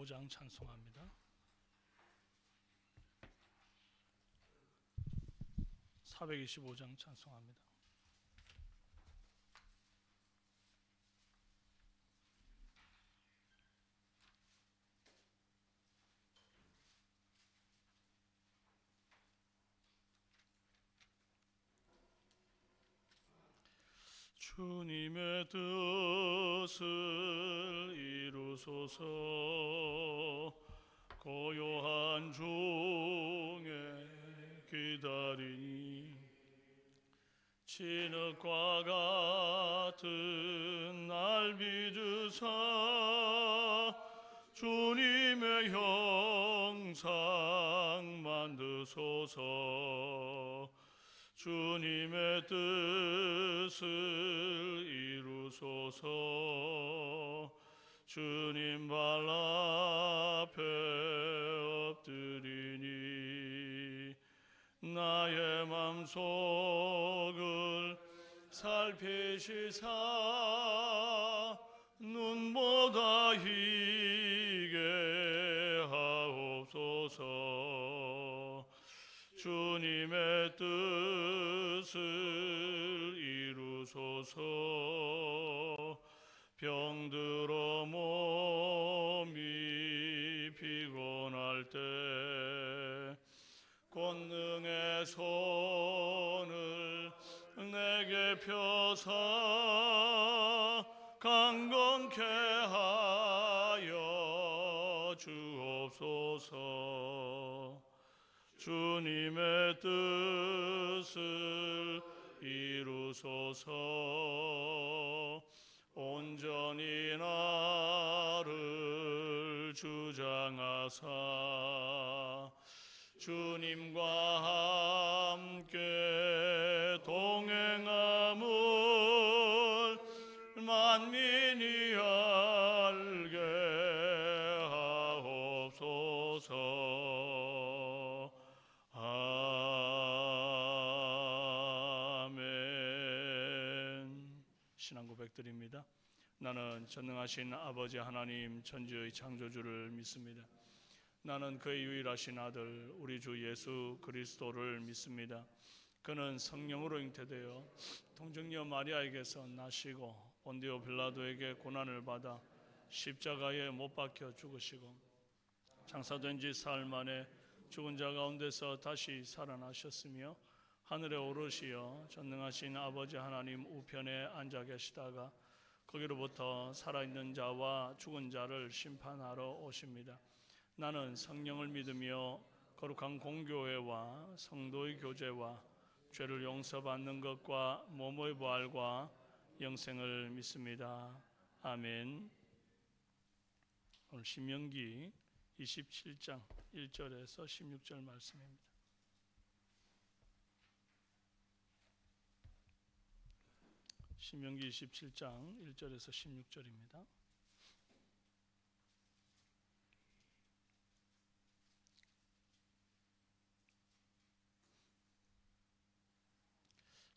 425장 찬송합니다. 425장 찬송합니다. 주님의 뜻을 이루소서. 고요한 중에 기다리니 진흙과 같은 날 빚으사 주님의 형상 만드소서. 주님의 뜻을 이루소서. 주님 발 앞에 엎드리니 나의 맘속을 살피시사 눈보다 희게 하옵소서. 주님의 뜻을 이루소서. 병들어 몸이 피곤할 때 권능의 손을 내게 펴사 강건케 하여 주옵소서. 주님의 뜻을 이루소서. 온전히 나를 주장하사 주님과 함께 동행함을 만민이 알게 하옵소서. 아멘. 신앙 고백드립니다. 나는 전능하신 아버지 하나님 천지의 창조주를 믿습니다. 나는 그의 유일하신 아들 우리 주 예수 그리스도를 믿습니다. 그는 성령으로 잉태되어 동정녀 마리아에게서 나시고 본디오 빌라도에게 고난을 받아 십자가에 못 박혀 죽으시고 장사된 지 사흘 만에 죽은 자 가운데서 다시 살아나셨으며 하늘에 오르시어 전능하신 아버지 하나님 우편에 앉아 계시다가 거기로부터 살아있는 자와 죽은 자를 심판하러 오십니다. 나는 성령을 믿으며 거룩한 공교회와 성도의 교제와 죄를 용서받는 것과 몸의 부활과 영생을 믿습니다. 아멘. 오늘 신명기 27장 1절에서 16절 말씀입니다. 신명기 27장 1절에서 16절입니다.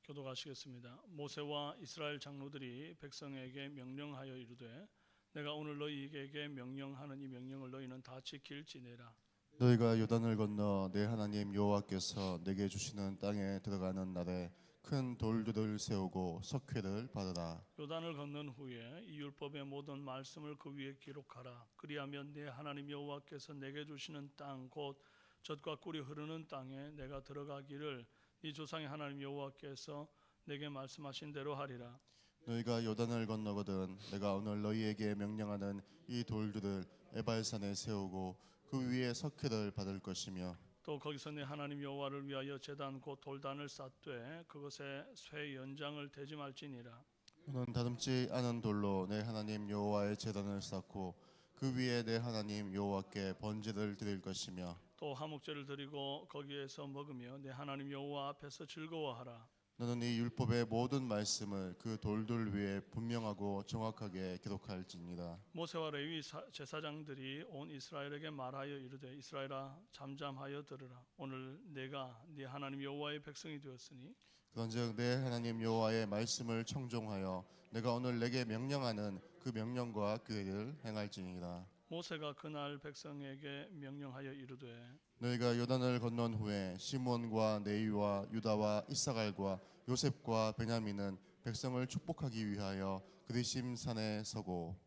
교독하시겠습니다. 모세와 이스라엘 장로들이 백성에게 명령하여 이르되 내가 오늘 너희에게 명령하는 이 명령을 너희는 다 지킬지니라. 너희가 요단을 건너 내 하나님 여호와께서 내게 주시는 땅에 들어가는 날에 큰 돌들을 세우고 석회를 받으라. 요단을 건넌 후에 이 율법의 모든 말씀을 그 위에 기록하라. 그리하면 내 하나님 여호와께서 내게 주시는 땅 곧 젖과 꿀이 흐르는 땅에 내가 들어가기를 네 조상의 하나님 여호와께서 내게 말씀하신 대로 하리라. 너희가 요단을 건너거든 내가 오늘 너희에게 명령하는 이 돌들을 에발산에 세우고 그 위에 석회를 받을 것이며 또 거기서 내 하나님 여호와를 위하여 제단 곧 돌단을 쌓되 그것에 쇠 연장을 대지 말지니라. 너는 다듬지 않은 돌로 내 하나님 여호와의 제단을 쌓고 그 위에 내 하나님 여호와께 번제를 드릴 것이며 또 화목제를 드리고 거기에서 먹으며 내 하나님 여호와 앞에서 즐거워하라. 너는 이 율법의 모든 말씀을 그 돌들 위에 분명하고 정확하게 기록할지니라. 모세와 레위 제사장들이 온 이스라엘에게 말하여 이르되 이스라엘아 잠잠하여 들으라. 오늘 내가 네 하나님 여호와의 백성이 되었으니 그런즉 내 하나님 여호와의 말씀을 청종하여 내가 오늘 내게 명령하는 그 명령과 규례를 행할지니라. 모세가 그날 백성에게 명령하여 이르되 너희가 요단을 건넌 후에 시몬과 레위와 유다와 이사갈과 요셉과 베냐민은 백성을 축복하기 위하여 그리심 산에 서고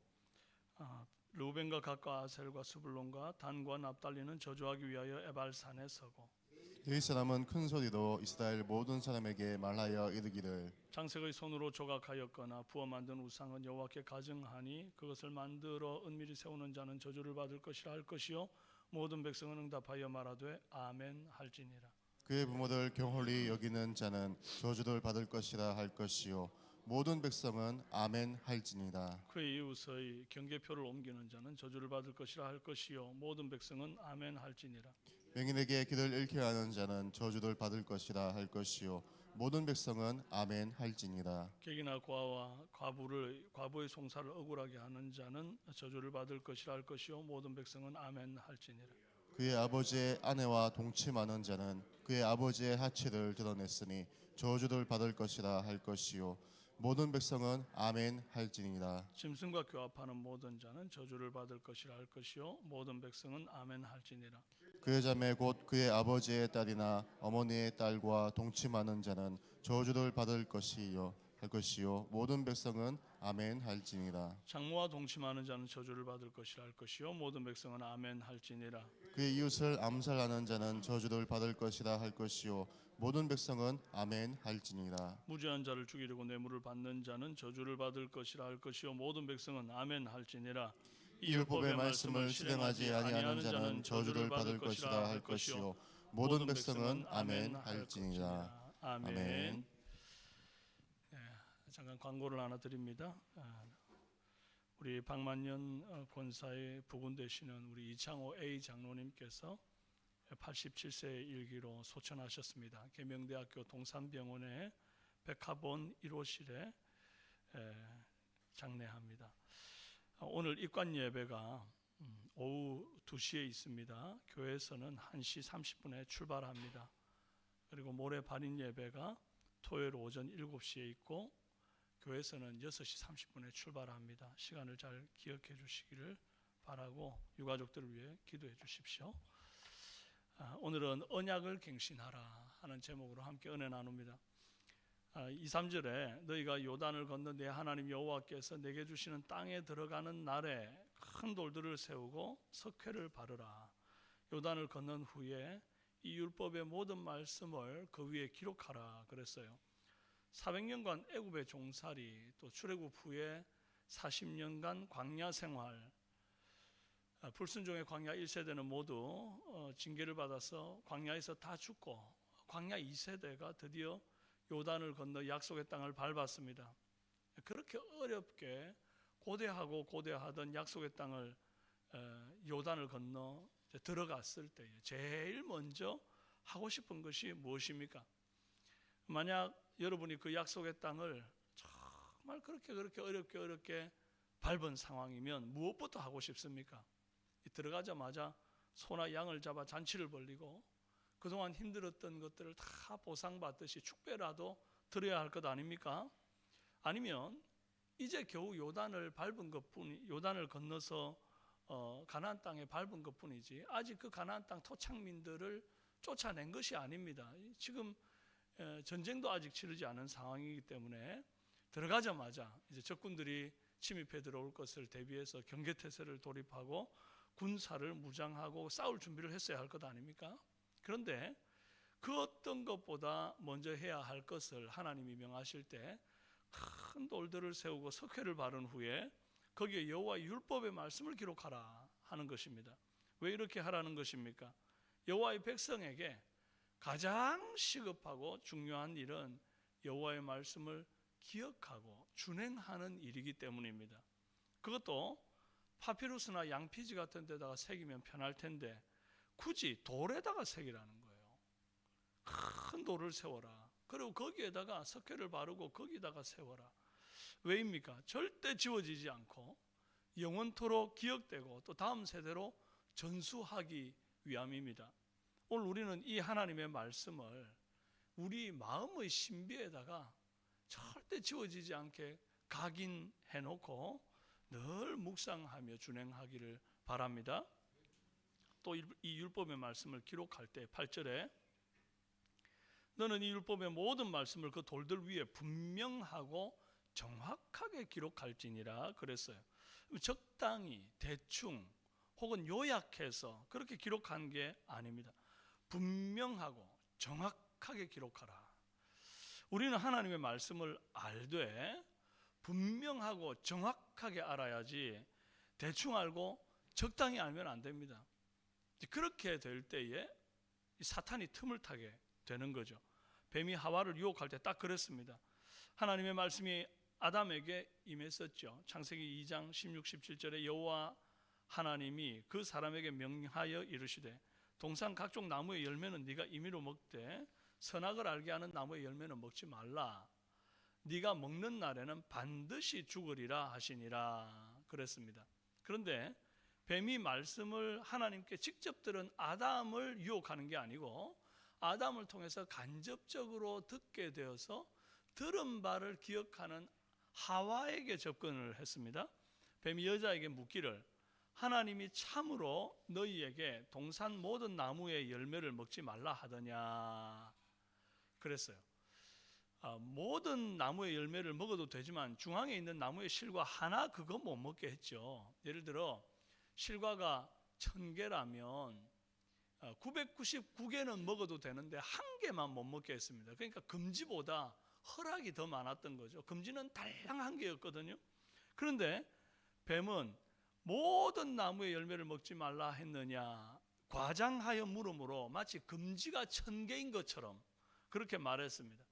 르우벤과 갓과 아셀과 스불론과 단과 납달리는 저주하기 위하여 에발산에 서고 이 사람은 큰 소리로 이스라엘 모든 사람에게 말하여 이르기를 장색의 손으로 조각하였거나 부어 만든 우상은 여호와께 가증하니 그것을 만들어 은밀히 세우는 자는 저주를 받을 것이라 할 것이요 모든 백성은 응답하여 말하되 아멘 할지니라. 그의 부모를 경홀히 여기는 자는 저주를 받을 것이라 할 것이요 모든 백성은 아멘 할지니라. 그의 이웃의 경계표를 옮기는 자는 저주를 받을 것이라 할 것이요 모든 백성은 아멘 할지니라. 맹인에게 길을 잃게 하는 자는 저주를 받을 것이라 할 것이요 모든 백성은 아멘 할지니라. 객이나 고아와 과부의 송사를 억울하게 하는 자는 저주를 받을 것이라 할 것이요 모든 백성은 아멘 할지니라. 그의 아버지의 아내와 동침하는 자는 그의 아버지의 하체를 드러냈으니 저주를 받을 것이라 할 것이요 모든 백성은 아멘 할지니라. 짐승과 교합하는 모든 자는 저주를 받을 것이라 할 것이요 모든 백성은 아멘 할지니라. 그의 자매 곧 그의 아버지의 딸이나 어머니의 딸과 동침하는 자는 저주를 받을 것이요 할 것이요 모든 백성은 아멘 할지니라. 장모와 동침하는 자는 저주를 받을 것이라 할 것이요 모든 백성은 아멘 할지니라. 그의 이웃을 암살하는 자는 저주를 받을 것이라 할 것이요 모든 백성은 아멘 할지니라. 무죄한 자를 죽이려고 뇌물을 받는 자는 저주를 받을 것이라 할 것이요 모든 백성은 아멘 할지니라. 이 율법의 말씀을 실행하지 아니하는 자는 저주를 받을 것이라 할 것이요 모든 백성은 아멘 할지니라. 아멘. 아멘. 잠깐 광고를 하나 드립니다. 우리 박만년 권사의 부군 되시는 우리 이창호 A 장로님께서 87세의 일기로 소천하셨습니다. 계명대학교 동산병원의 백합원 1호실에 장례합니다. 오늘 입관 예배가 오후 2시에 있습니다. 교회에서는 1시 30분에 출발합니다. 그리고 모레 발인 예배가 토요일 오전 7시에 있고 교회에서는 6시 30분에 출발합니다. 시간을 잘 기억해 주시기를 바라고 유가족들을 위해 기도해 주십시오. 오늘은 언약을 갱신하라 하는 제목으로 함께 은혜 나눕니다. 2, 3절에 너희가 요단을 건너 내 하나님 여호와께서 내게 주시는 땅에 들어가는 날에 큰 돌들을 세우고 석회를 바르라. 요단을 건넌 후에 이 율법의 모든 말씀을 그 위에 기록하라 그랬어요. 400년간 애굽의 종살이 또 출애굽 후에 40년간 광야 생활, 불순종의 광야 1세대는 모두 징계를 받아서 광야에서 다 죽고 광야 2세대가 드디어 요단을 건너 약속의 땅을 밟았습니다. 그렇게 어렵게 고대하던 약속의 땅을 요단을 건너 들어갔을 때에 제일 먼저 하고 싶은 것이 무엇입니까? 만약 여러분이 그 약속의 땅을 정말 그렇게 어렵게 밟은 상황이면 무엇부터 하고 싶습니까? 들어가자마자 소나 양을 잡아 잔치를 벌리고 그동안 힘들었던 것들을 다 보상받듯이 축배라도 드려야 할 것 아닙니까? 아니면 이제 겨우 요단을 건너서 가나안 땅에 밟은 것뿐이지 아직 그 가나안 땅 토착민들을 쫓아낸 것이 아닙니다. 지금 전쟁도 아직 치르지 않은 상황이기 때문에 들어가자마자 이제 적군들이 침입해 들어올 것을 대비해서 경계태세를 돌입하고 군사를 무장하고 싸울 준비를 했어야 할 것 아닙니까? 그런데 그 어떤 것보다 먼저 해야 할 것을 하나님이 명하실 때 큰 돌들을 세우고 석회를 바른 후에 거기에 여호와의 율법의 말씀을 기록하라 하는 것입니다. 왜 이렇게 하라는 것입니까? 여호와의 백성에게 가장 시급하고 중요한 일은 여호와의 말씀을 기억하고 준행하는 일이기 때문입니다. 그것도 파피루스나 양피지 같은 데다가 새기면 편할 텐데 굳이 돌에다가 새기라는 거예요. 큰 돌을 세워라. 그리고 거기에다가 석회를 바르고 거기다가 세워라. 왜입니까? 절대 지워지지 않고 영원토록 기억되고 또 다음 세대로 전수하기 위함입니다. 오늘 우리는 이 하나님의 말씀을 우리 마음의 신비에다가 절대 지워지지 않게 각인해놓고 늘 묵상하며 준행하기를 바랍니다. 또 이 율법의 말씀을 기록할 때 8절에 너는 이 율법의 모든 말씀을 그 돌들 위에 분명하고 정확하게 기록할지니라 그랬어요. 적당히 대충 혹은 요약해서 그렇게 기록한 게 아닙니다. 분명하고 정확하게 기록하라. 우리는 하나님의 말씀을 알되 분명하고 정확하게 알아야지 대충 알고 적당히 알면 안 됩니다. 그렇게 될 때에 사탄이 틈을 타게 되는 거죠. 뱀이 하와를 유혹할 때 딱 그랬습니다. 하나님의 말씀이 아담에게 임했었죠. 창세기 2장 16, 17절에 여호와 하나님이 그 사람에게 명하여 이르시되 동산 각종 나무의 열매는 네가 임의로 먹되 선악을 알게 하는 나무의 열매는 먹지 말라. 네가 먹는 날에는 반드시 죽으리라 하시니라 그랬습니다. 그런데 뱀이 말씀을 하나님께 직접 들은 아담을 유혹하는 게 아니고 아담을 통해서 간접적으로 듣게 되어서 들은 바를 기억하는 하와에게 접근을 했습니다. 뱀이 여자에게 묻기를 하나님이 참으로 너희에게 동산 모든 나무의 열매를 먹지 말라 하더냐 그랬어요. 모든 나무의 열매를 먹어도 되지만 중앙에 있는 나무의 실과 하나 그거 못 먹게 했죠. 예를 들어 실과가 1000개라면 999개는 먹어도 되는데 한 개만 못 먹게 했습니다. 그러니까 금지보다 허락이 더 많았던 거죠. 금지는 다양한 개였거든요. 그런데 뱀은 모든 나무의 열매를 먹지 말라 했느냐 과장하여 물음으로 마치 금지가 1000개인 것처럼 그렇게 말했습니다.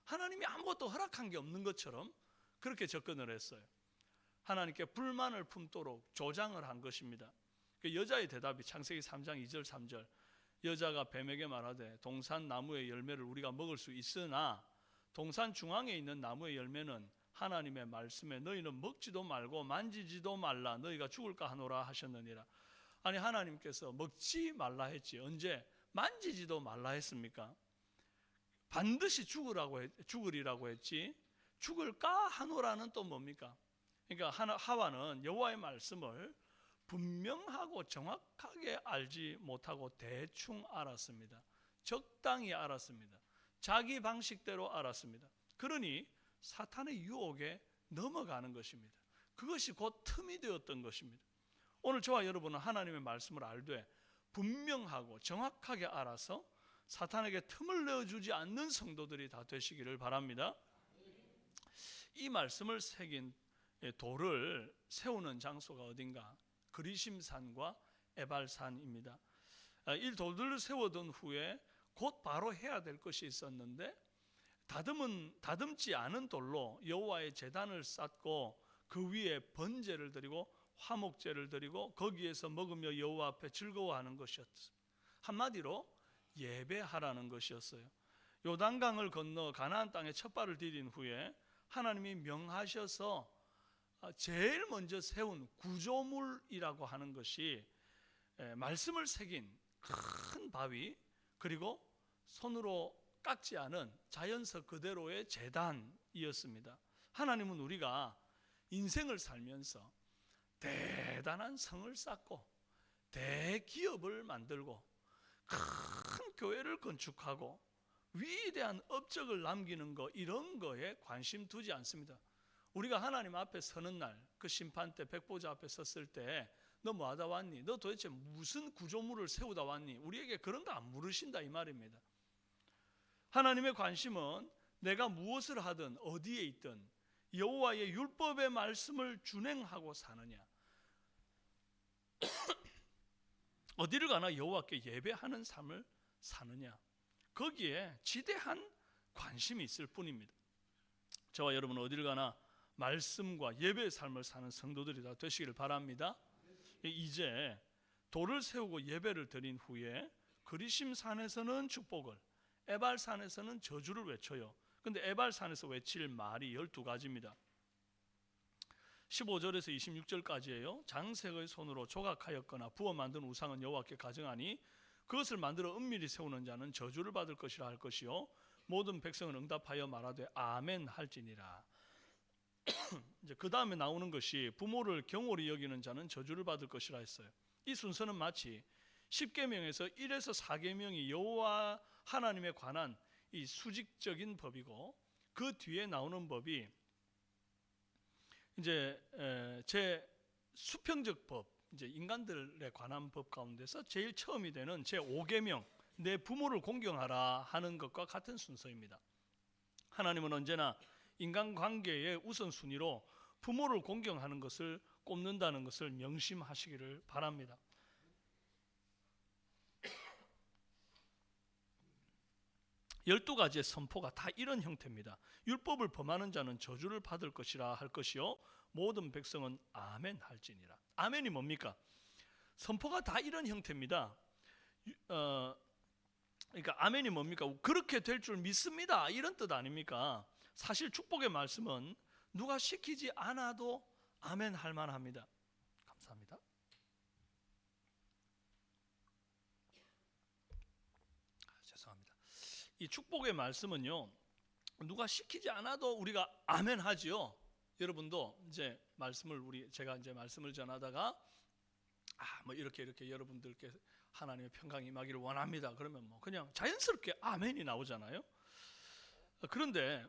하나님이 아무것도 허락한 게 없는 것처럼 그렇게 접근을 했어요. 하나님께 불만을 품도록 조장을 한 것입니다. 그 여자의 대답이 창세기 3장 2절 3절 여자가 뱀에게 말하되 동산 나무의 열매를 우리가 먹을 수 있으나 동산 중앙에 있는 나무의 열매는 하나님의 말씀에 너희는 먹지도 말고 만지지도 말라 너희가 죽을까 하노라 하셨느니라. 아니 하나님께서 먹지 말라 했지 언제 만지지도 말라 했습니까? 반드시 죽으리라고 했지 죽을까 하노라는 또 뭡니까? 그러니까 하와는 여호와의 말씀을 분명하고 정확하게 알지 못하고 대충 알았습니다. 적당히 알았습니다. 자기 방식대로 알았습니다. 그러니 사탄의 유혹에 넘어가는 것입니다. 그것이 곧 틈이 되었던 것입니다. 오늘 저와 여러분은 하나님의 말씀을 알되 분명하고 정확하게 알아서 사탄에게 틈을 내어주지 않는 성도들이 다 되시기를 바랍니다. 이 말씀을 새긴 돌을 세우는 장소가 어딘가? 그리심산과 에발산입니다. 이 돌들을 세워둔 후에 곧 바로 해야 될 것이 있었는데 다듬지 않은 돌로 여호와의 제단을 쌓고 그 위에 번제를 드리고 화목제를 드리고 거기에서 먹으며 여호와 앞에 즐거워하는 것이었습니다. 한마디로 예배하라는 것이었어요. 요단강을 건너 가나안 땅에 첫 발을 디딘 후에 하나님이 명하셔서 제일 먼저 세운 구조물이라고 하는 것이 말씀을 새긴 큰 바위 그리고 손으로 깎지 않은 자연석 그대로의 제단이었습니다. 하나님은 우리가 인생을 살면서 대단한 성을 쌓고 대기업을 만들고 큰 교회를 건축하고 위대한 업적을 남기는 거 이런 거에 관심 두지 않습니다. 우리가 하나님 앞에 서는 날 그 심판 때 백보자 앞에 섰을 때 너 뭐 하다 왔니? 너 도대체 무슨 구조물을 세우다 왔니? 우리에게 그런 거 안 물으신다 이 말입니다. 하나님의 관심은 내가 무엇을 하든 어디에 있든 여호와의 율법의 말씀을 준행하고 사느냐 어디를 가나 여호와께 예배하는 삶을 사느냐 거기에 지대한 관심이 있을 뿐입니다. 저와 여러분은 어디를 가나 말씀과 예배의 삶을 사는 성도들이 다 되시기를 바랍니다. 이제 돌을 세우고 예배를 드린 후에 그리심산에서는 축복을 에발산에서는 저주를 외쳐요. 근데 에발산에서 외칠 말이 12가지입니다. 15절에서 26절까지예요. 장색의 손으로 조각하였거나 부어 만든 우상은 여호와께 가증하니 그것을 만들어 은밀히 세우는 자는 저주를 받을 것이라 할 것이요 모든 백성은 응답하여 말하되 아멘 할지니라. 이제 그 다음에 나오는 것이 부모를 경홀히 여기는 자는 저주를 받을 것이라 했어요. 이 순서는 마치 10계명에서 1에서 4계명이 여호와 하나님에 관한 이 수직적인 법이고, 그 뒤에 나오는 법이 이제 제 수평적 법, 이제 인간들에 관한 법 가운데서 제일 처음이 되는 제 5계명, 내 부모를 공경하라 하는 것과 같은 순서입니다. 하나님은 언제나 인간관계의 우선순위로 부모를 공경하는 것을 꼽는다는 것을 명심하시기를 바랍니다. 12가지의 선포가 다 이런 형태입니다. 율법을 범하는 자는 저주를 받을 것이라 할 것이요 모든 백성은 아멘 할지니라. 아멘이 뭡니까? 선포가 다 이런 형태입니다. 그러니까 아멘이 뭡니까? 그렇게 될 줄 믿습니다, 이런 뜻 아닙니까? 사실 축복의 말씀은 누가 시키지 않아도 아멘 할 만합니다. 감사합니다. 죄송합니다. 이 축복의 말씀은요, 누가 시키지 않아도 우리가 아멘 하지요. 여러분도 이제 제가 이제 말씀을 전하다가 뭐 이렇게 여러분들께 하나님의 평강이 임하기를 원합니다. 그러면 뭐 그냥 자연스럽게 아멘이 나오잖아요. 그런데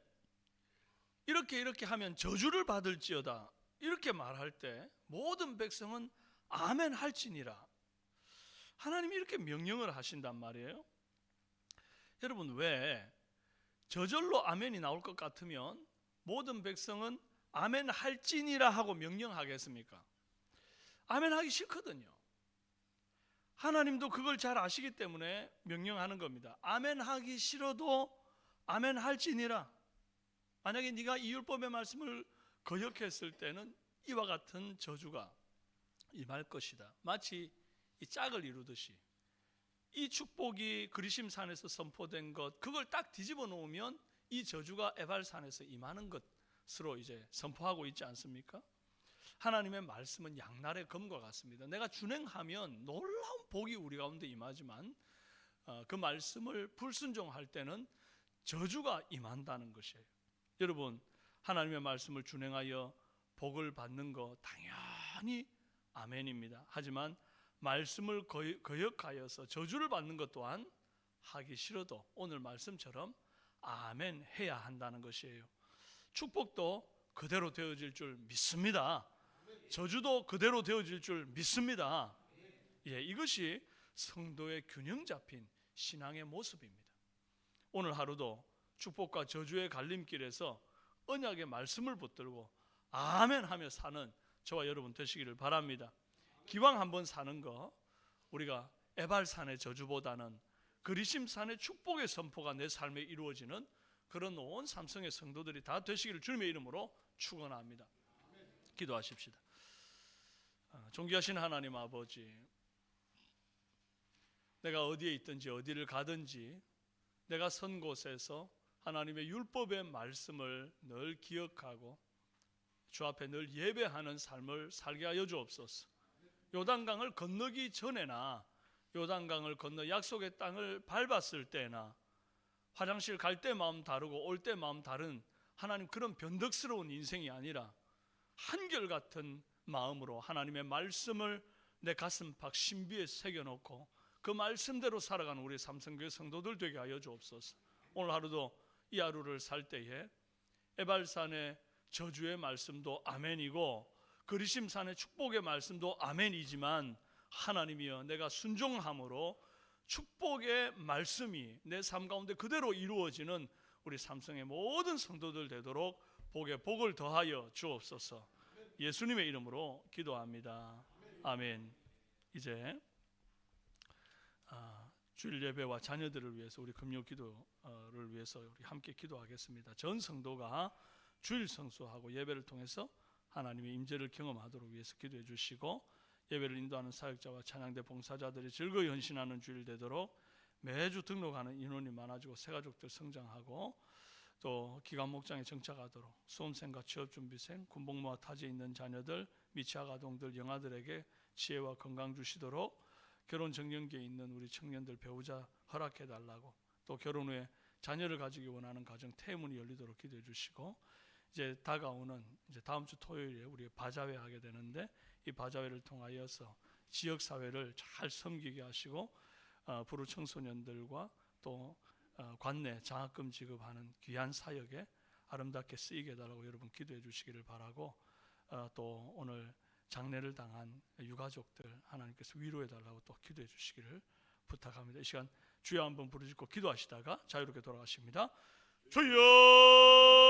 이렇게 하면 저주를 받을지어다 이렇게 말할 때 모든 백성은 아멘 할지니라. 하나님이 이렇게 명령을 하신단 말이에요. 여러분, 왜 저절로 아멘이 나올 것 같으면 모든 백성은 아멘 할지니라 하고 명령하겠습니까? 아멘 하기 싫거든요. 하나님도 그걸 잘 아시기 때문에 명령하는 겁니다. 아멘 하기 싫어도 아멘 할지니라. 만약에 네가 이 율법의 말씀을 거역했을 때는 이와 같은 저주가 임할 것이다. 마치 이 짝을 이루듯이 이 축복이 그리심산에서 선포된 것, 그걸 딱 뒤집어 놓으면 이 저주가 에발산에서 임하는 것으로 이제 선포하고 있지 않습니까? 하나님의 말씀은 양날의 검과 같습니다. 내가 준행하면 놀라운 복이 우리 가운데 임하지만 그 말씀을 불순종할 때는 저주가 임한다는 것이에요. 여러분, 하나님의 말씀을 준행하여 복을 받는 거 당연히 아멘입니다. 하지만 말씀을 거역하여서 저주를 받는 것 또한 하기 싫어도 오늘 말씀처럼 아멘 해야 한다는 것이에요. 축복도 그대로 되어질 줄 믿습니다. 저주도 그대로 되어질 줄 믿습니다. 이것이 성도의 균형 잡힌 신앙의 모습입니다. 오늘 하루도 축복과 저주의 갈림길에서 언약의 말씀을 붙들고 아멘 하며 사는 저와 여러분 되시기를 바랍니다. 기왕 한번 사는 거, 우리가 에발산의 저주보다는 그리심산의 축복의 선포가 내 삶에 이루어지는 그런 온 삼성의 성도들이 다 되시기를 주님의 이름으로 축원합니다. 기도하십시다. 존귀하신 하나님 아버지, 내가 어디에 있든지 어디를 가든지 내가 선 곳에서 하나님의 율법의 말씀을 늘 기억하고 주 앞에 늘 예배하는 삶을 살게 하여 주옵소서. 요단강을 건너기 전에나 요단강을 건너 약속의 땅을 밟았을 때나 화장실 갈 때 마음 다르고 올 때 마음 다른 하나님 그런 변덕스러운 인생이 아니라 한결같은 마음으로 하나님의 말씀을 내 가슴팍 신비에 새겨놓고 그 말씀대로 살아가는 우리 삼성교회 성도들 되게 하여 주옵소서. 오늘 하루도 이 하루를 살 때에 에발산의 저주의 말씀도 아멘이고 그리심산의 축복의 말씀도 아멘이지만 하나님이여, 내가 순종함으로 축복의 말씀이 내 삶 가운데 그대로 이루어지는 우리 삼성의 모든 성도들 되도록 복에 복을 더하여 주옵소서. 예수님의 이름으로 기도합니다. 아멘. 이제 주일 예배와 자녀들을 위해서 우리 금요 기도를 위해서 우리 함께 기도하겠습니다. 전 성도가 주일 성수하고 예배를 통해서 하나님의 임재를 경험하도록 위해서 기도해 주시고, 예배를 인도하는 사역자와 찬양대 봉사자들이 즐거이 헌신하는 주일 되도록 매주 등록하는 인원이 많아지고 새가족들 성장하고 또 기관 목장에 정착하도록 수험생과 취업준비생, 군복무와 타지에 있는 자녀들, 미취학 아동들, 영아들에게 지혜와 건강 주시도록 결혼 정년기에 있는 우리 청년들 배우자 허락해 달라고, 또 결혼 후에 자녀를 가지기 원하는 가정 태문이 열리도록 기도해 주시고, 이제 다가오는 이제 다음 주 토요일에 우리 바자회 하게 되는데 이 바자회를 통하여서 지역 사회를 잘 섬기게 하시고 부르 청소년들과 또 관내 장학금 지급하는 귀한 사역에 아름답게 쓰이게 해달라고 여러분 기도해 주시기를 바라고 또 오늘 장례를 당한 유가족들 하나님께서 위로해 달라고 또 기도해 주시기를 부탁합니다. 이 시간 주여 한번 부르짖고 기도하시다가 자유롭게 돌아가십니다. 주여